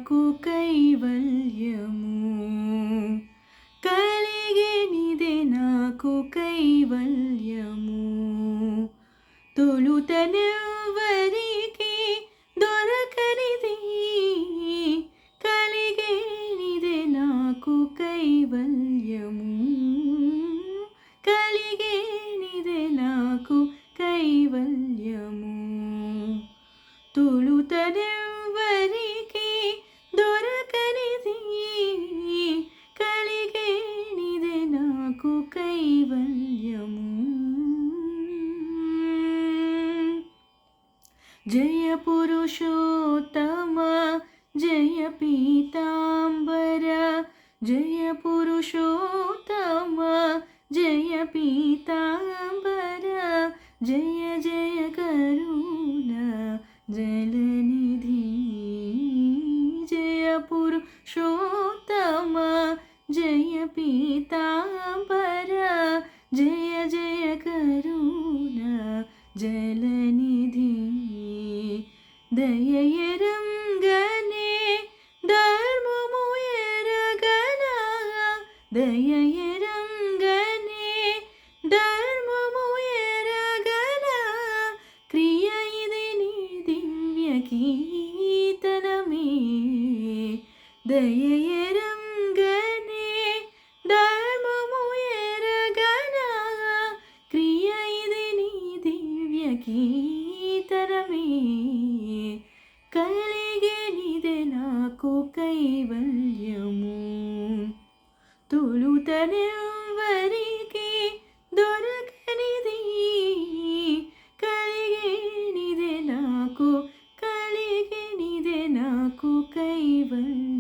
నాకు కైవల్యము కలిగెనిదే నాకు కైవల్యము తొలుతనెవ్వరికి దొరకనిది కలిగెనిదే నాకు కైవల్యము కలిగెనిదే నాకు కైవల్యము తొలుతనెవ్వరికి దొరకనిది కలిగెనిదే నాకు కైవల్యము జయ పురుషోత్తమ జయ పీతాంబర జయ పురుషోత్తమ జయ పీతాంబర జయ జయ కరుణ జలనిధి జయ పురుషోత్తమ జయ పీతాంబర జయ జయ కరుణ జలనిధి దయయరంగనే ధర్మము ఎరగనా దయయరంగనే ధర్మము ఎరగనా క్రియ ఇది నీ దివ్య కీర్తనమే దయయరంగనే ధర్మము ఎరగనా క్రియ ఇది నీ దివ్య కీర్తనమే కలిగెనిదే నాకు కైవల్యము తొలుతనెవ్వరికి దొరకనిది కలిగెనిదే నాకు కైవల్యము.